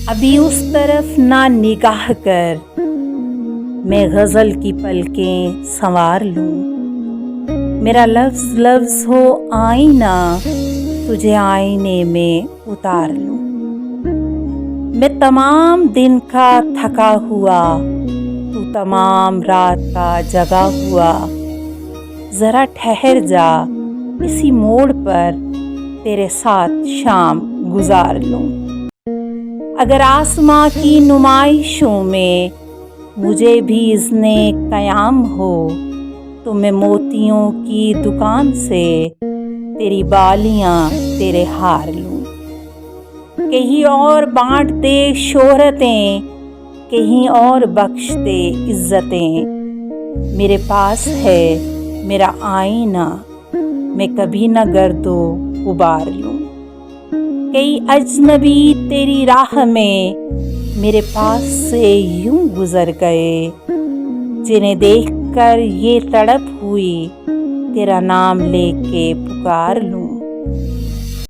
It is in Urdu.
ابھی اس طرف نہ نگاہ کر، میں غزل کی پلکیں سنوار لوں۔ میرا لفظ لفظ ہو آئینہ، تجھے آئینے میں اتار لوں۔ میں تمام دن کا تھکا ہوا، تو تمام رات کا جگا ہوا، ذرا ٹھہر جا اسی موڑ پر، تیرے ساتھ شام گزار لوں۔ اگر آسماں کی نمائشوں میں مجھے بھی اذن قیام ہو، تو میں موتیوں کی دکان سے تیری بالیاں تیرے ہار لوں۔ کہیں اور بانٹ دے شہرتیں، کہیں اور بخش دے عزتیں، میرے پاس ہے میرا آئینہ، میں کبھی نہ گرد و غبار لوں۔ کئی اجنبی تیری راہ میں میرے پاس سے یوں گزر گئے، جنہیں دیکھ کر یہ تڑپ ہوئی تیرا نام لے کے پکار لوں۔